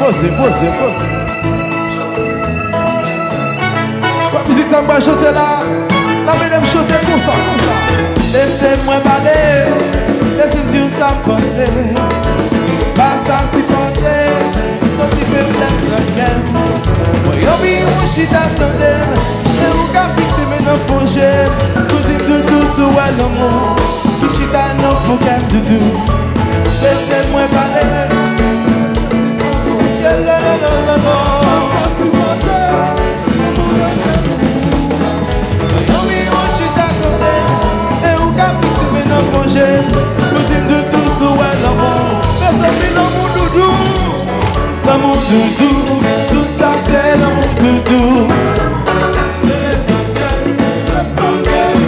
posez. Quoi musique ça va chanter là? La mesdames chanter comme ça. Laissez-moi parler, laissez-moi dire ça penser. Pas ça supporter, sans si peu d'être moi y'a vu où j'y t'attendais. Et où qu'a fixé mes noms pour j'ai. Tout dit de tout sur l'amour. Qui j'y t'attends pour qu'elle de tout. Laissez-moi parler. L'amour doudou, tout ça c'est l'amour doudou. C'est l'essentiel, la première,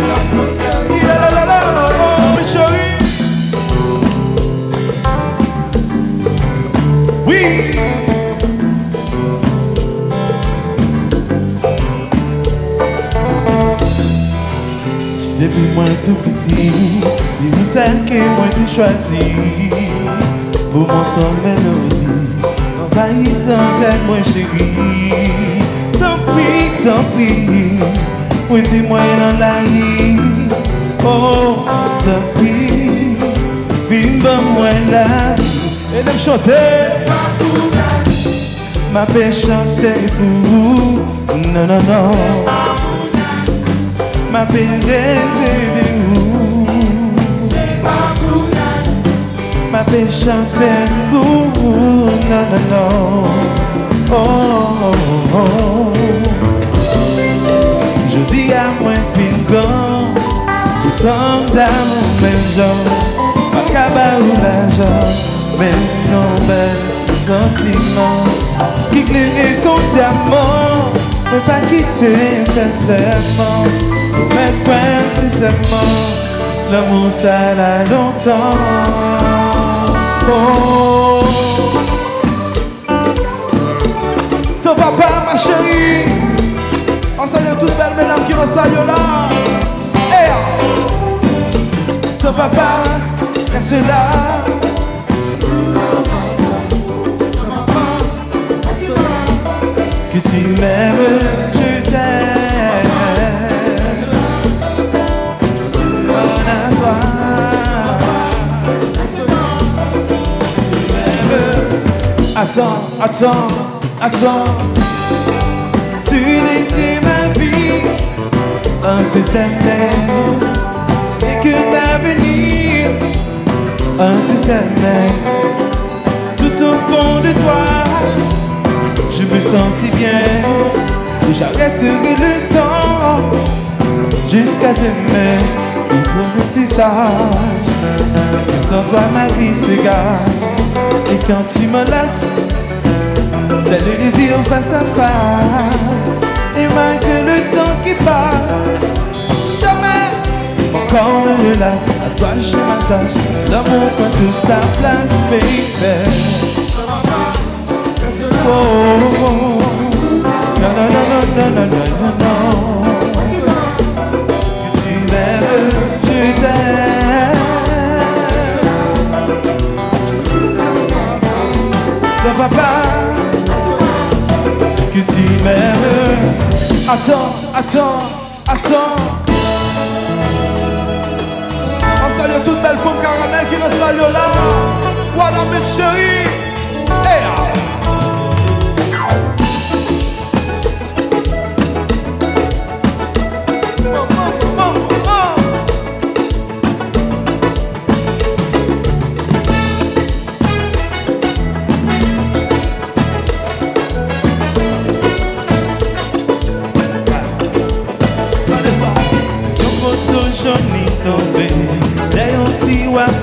mes chéris. Oui. Depuis moi tout petit, c'est vous celle que moi j'ai choisi pour mon son mélodie. Envahissant tellement chérie. Tant pis, oui dis-moi dans la vie. Oh, tant pis, bim moi la vie. Et l'aime chanter, ma paix chanter pour vous. Non, ma paix rêver de vous. Ma paix chanter pour vous. Non. Oh. Je dis à moi fin autant d'amour, même genre, pas cabas ou l'argent, même non bel sentiment, qui clairait comme diamant, ne pas quitter sincèrement, mais point sincèrement, l'amour ça l'a longtemps. Oh. Ton papa, ma chérie, on salue toutes belles mesdames qui nous saluent là. Ton papa, reste là. Que tu m'aimes, je t'aime. Bonne à toi. Attends. Tu étais ma vie, un tout aimait, et que l'avenir, un tout aimait. Tout au fond de toi, je me sens si bien, et j'arrêterai le temps, jusqu'à demain, il faut que tu saches, que sans toi ma vie se gâche, et quand tu me lasses, c'est le désir face à face. Et malgré le temps qui passe, jamais encore ne lasse. À toi je m'attache, l'amour prend toute sa place, baby. Oh. Non. Que tu m'aimes, je t'aime. Non, papa, que tu m'aimes. Attends. On salue toute belle femme caramel qui nous salue là. Voilà mes chéris.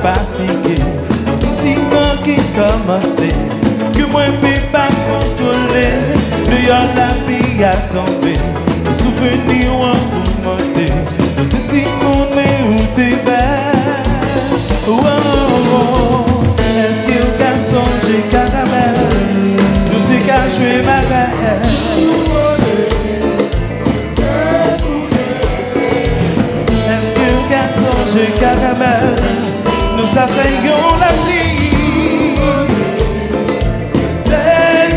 Fatigué, un sentiment qui commençait, que moi je peux pas contrôler. Dehors la vie a tombé, le souvenir en remonté. Dans tout petit monde, mais où t'es belle. Oh. Est-ce qu'il y a songé caramel? Nous t'es qu'à jouer ma belle. Est-ce qu'il y a songé caramel? Nous affayons la vie. C'est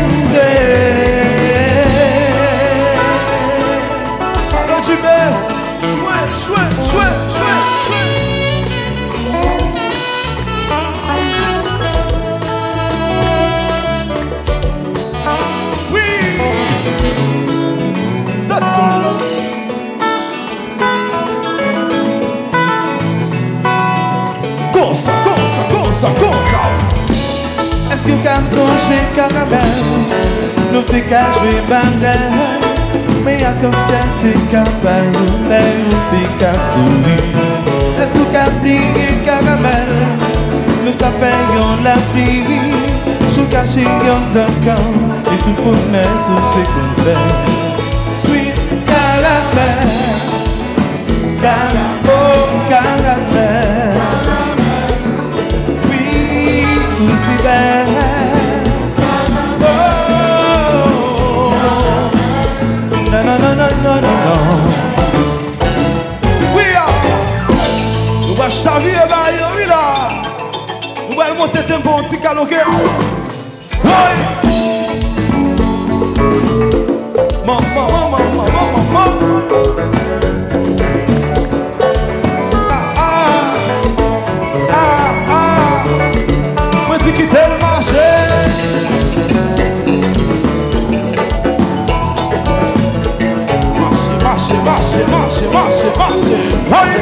qu'à songer caramel, nous t'es qu'à jouer bandel. Mais à quand t'es qu'à parler, nous t'es qu'à sourire. Est-ce qu'à plier caramel, nous s'appelons la pluie. Je cache yon d'un camp, et tout promesse ou t'es confère. Sweet caramel, caramel. Oui, aussi belle. No, no, no, no, no, no. Oui, nous allons chavir, oui là. Nous allons monter tempo, un petit caloquet. Oui. Maman. Moi, tu quittes le marché. Marche. Oui.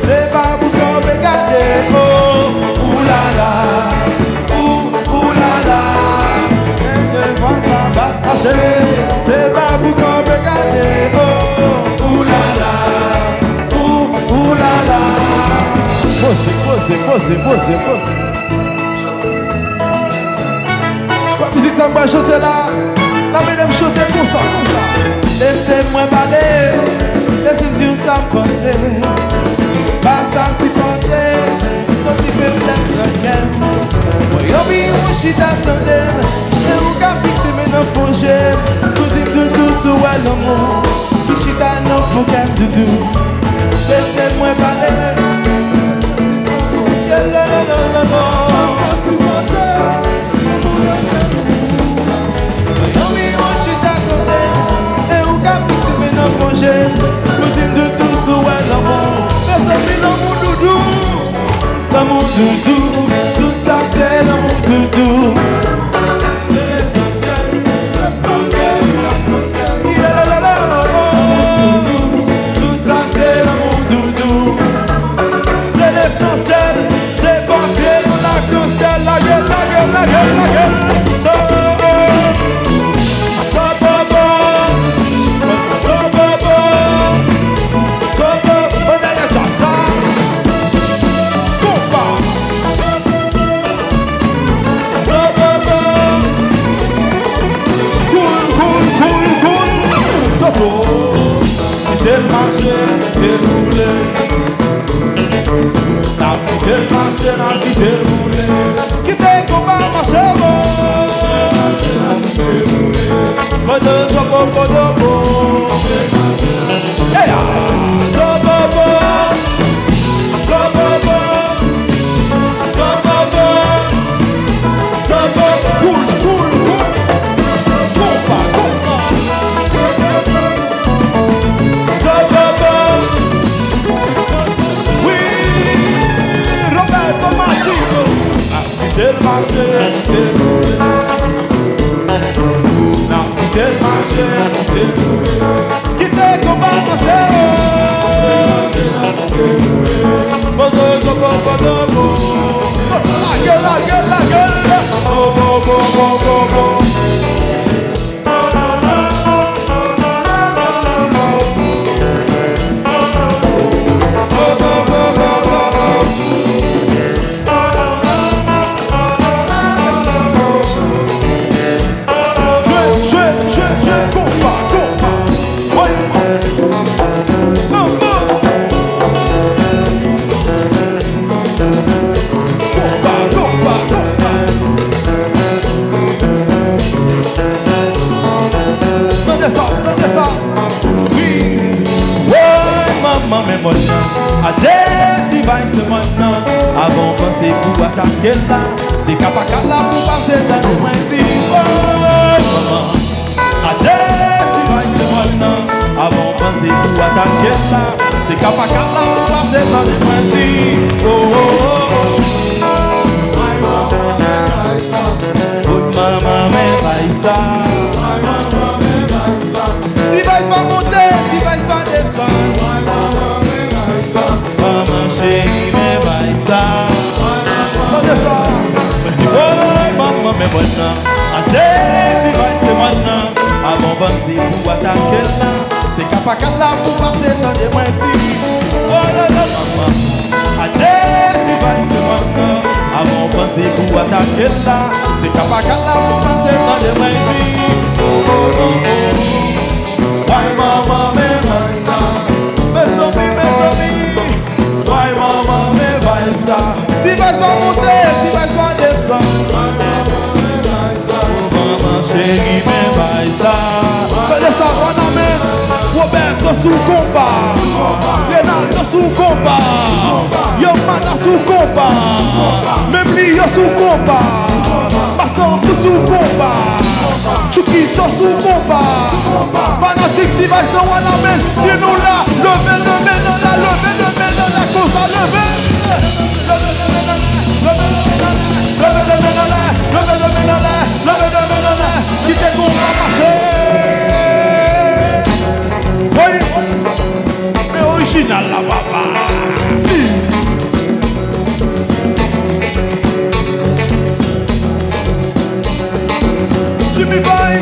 C'est pas pour qu'on peut garder. Oh, oulala, oulala. C'est pas pour qu'on peut garder. Oh, oulala, oulala. Posez. Quoi musique ça me va chanter là? La mesdames chanter comme ça. Laissez-moi parler. Laissez-moi dire ça me penser. Pas ça supporter. Sans si faiblesse laquelle. Moi y'en vie où j'y t'attendais. Et où qu'a fixé mes noms projets. Tout dit de tout sur l'amour. Qui j'y t'annonce pour qu'elle de tout. Laissez-moi parler. L'amour doudou, tout ça c'est l'amour doudou. C'est l'essentiel, le premier, tout ça c'est l'amour doudou. C'est l'essentiel, c'est porter la conscience, la gueule. Quitter le marché, quitter le boulet. N'a quitté le marché, n'a quitté le boulet. Quitter le combat, marché, Quitter combat, marché. La gueule. pour attaquer là. C'est capable là pour passer dans le moins dit. Oh, maman, adieu, tu vas c'est moi non. Avant penser pour attaquer là. C'est capable là pour passer dans le moins dit. Oh, oh, oh, oh. Maman, mais ça. Si va pas monter, si va pas descendre. Maman chérie, mais ça. Attendez ça. Me dis, oh, maman, mais maintenant. Adieu, tu vas, c'est maintenant. Avant penser pour attaquer là. C'est capable là pour passer dans les moins dits. Oh là là, maman. Adieu, tu vas, c'est maintenant. Avant penser pour attaquer là. C'est capable là pour passer dans les moins dits. Oh, oh, oh, oh. Why mama me vaisa, mes amis, why mama me vaisa. Si vas pas monter, si vas pas descendre, why mama me vaisa. Oh maman chérie me vaisa. Fais ça, on amène. Roberto sous combat, Renaldo sous combat, Yomana sous combat, même Lio sous combat, Masson sous combat. Chukito sous combat, fanatique si va s'en on amène, c'est nous là, levez la cause à lever. Levez, qui t'est qu'on a marché. Oui, mais original là, papa. Jimmy Boy,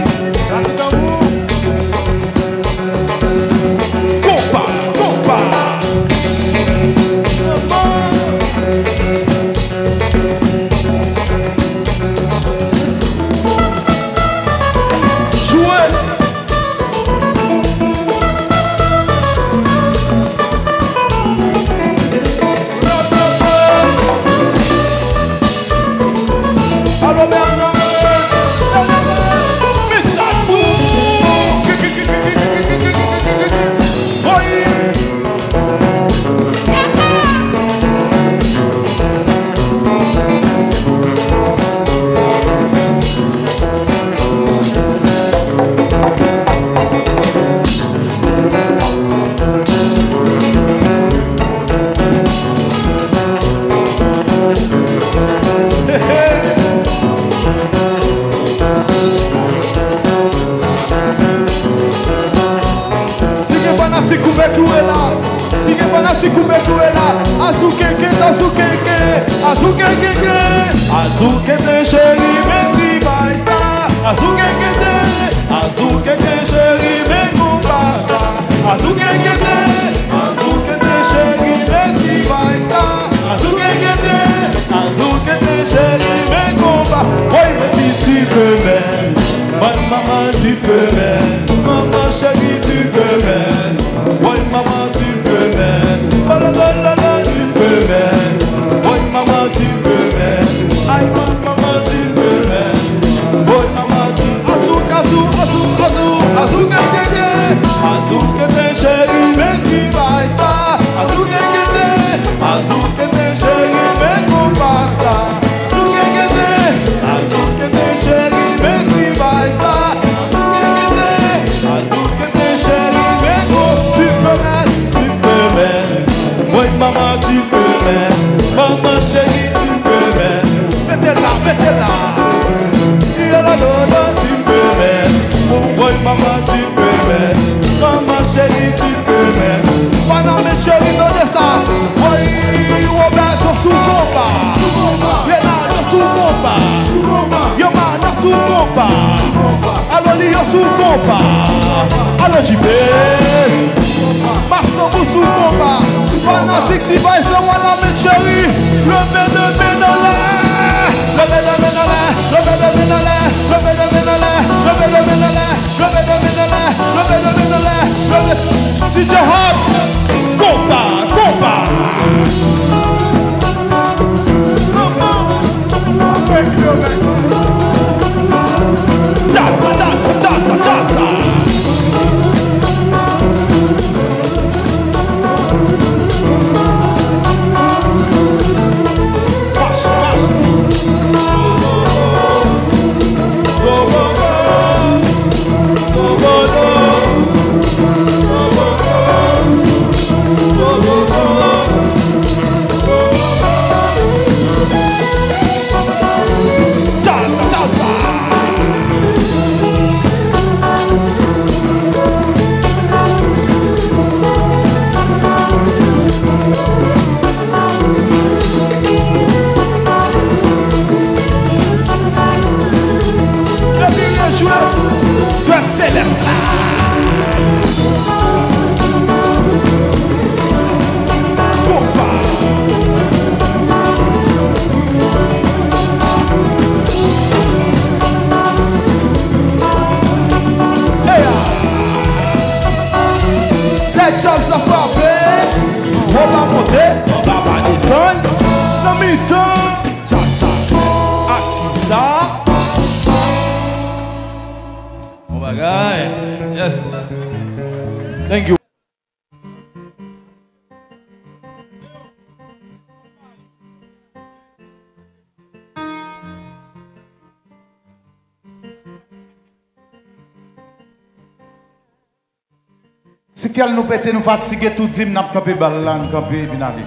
compa. Jouez. Allô Bernard. Azukete chéri me di baisa. Azukete chéri me kumbasa. Azukete chéri me di baisa. Azukete chéri me kumba. Oui me dis tu peux même. Maman tu peux même. Maman chérie tu peux même. Oui maman tu peux même. Oh la la la la tu peux même. Oui maman tu peux même. Aïe maman tu peux même. Oui maman tu Azukete chéri me di baisa. Azukete chéri me kumbasa. Azukete chéri me di baisa. Azukete chéri me kumbasa. Tu peux même. Oui maman tu peux même. Maman chérie tu peux même. Mettez-la. Tu peux même. Oui maman tu peux même. Maman chérie tu peux même. Pendant mes chéris donnez ça. Oui Roberto sous combat. Renaldo sous combat. Yomana sous combat. Allo Lio sous combat. Allo JPS. Mastomou sous combat. Fanatique si va se voilà mes chéris. Levez dans l'air. DJ Hot, combat. Jazza. Marche. Right. Yes. Thank you. Si qu'elle nous pète, nous fatiguer tout dim, n'a pas campé balle, nous campé binali.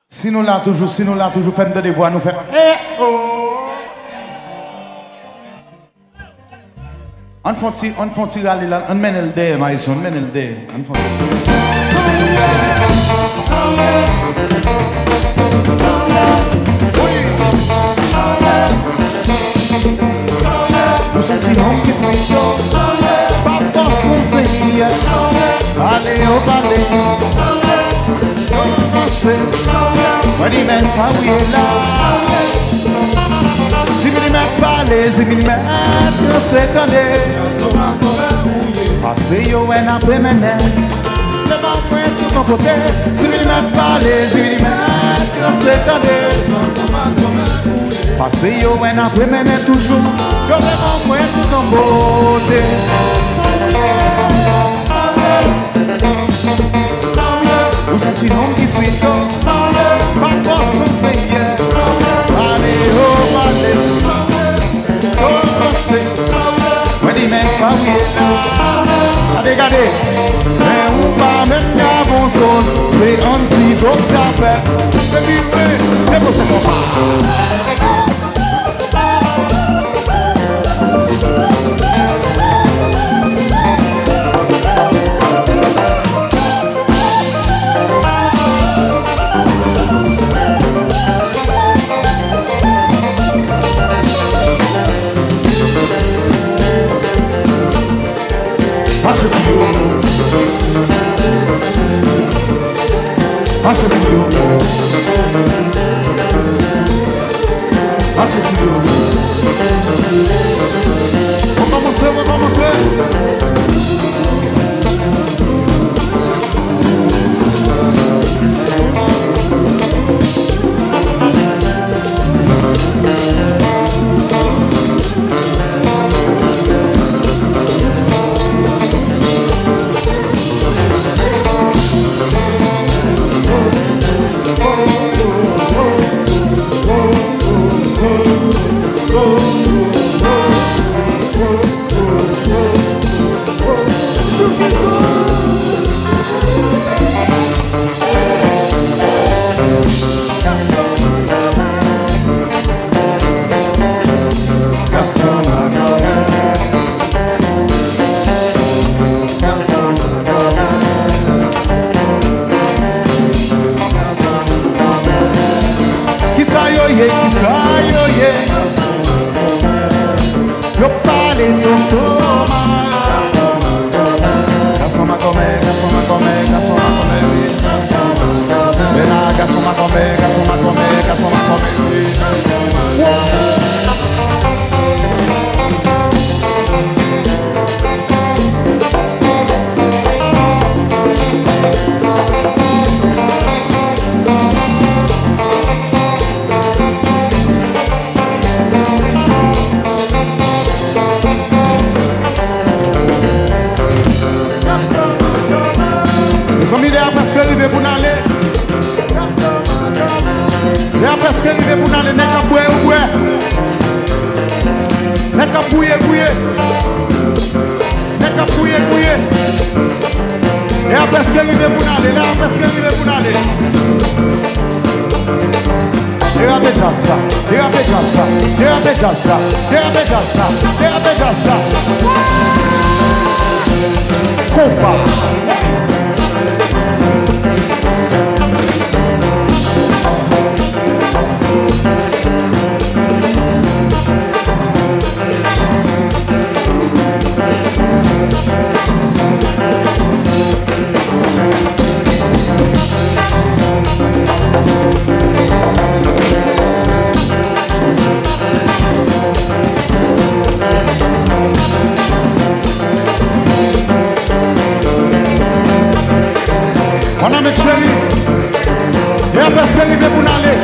Si nous là toujours, fait des voix, nous fait eh oh. On fait râler là, on mène le dé, maïson, on mène le dé. Nous sommes si longs qui sont papa sans équipe. Allez au balai, commencez. On y met ça, oui, là. Si vous n'y mettez pas les, si vous n'y mettez cette année. Passez yo en après mener. Le vent prend tout mon côté. Si vous n'y mettez pas les, si vous n'y mettez cette année. Passez yo en après mener toujours. Je le vent prend tout mon côté. Nous sommes si longs qui suivent. Pas sans essayer. Allez au balai. Commencez. When he makes a way, regardez, mais on va même à bon son, c'est un petit peu d'affaire. C'est vivre, c'est pour ce moment. Vamos commencer. On a mis chéri. Et après ce qu'il est pour aller.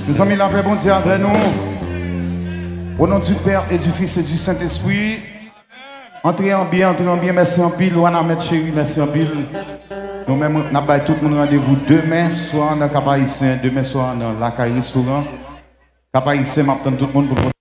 Nous sommes la paix, bon Dieu, avec nous. Au nom du Père et du Fils et du Saint-Esprit. Entrez en bien, merci en pile. Wana met chéri, merci en pile. Nous-mêmes, nous avons tout le monde rendez-vous demain soir dans le Cap Haïtien, demain soir dans la Caille Restaurant. Cap Haïtien, m'attend tout le monde pour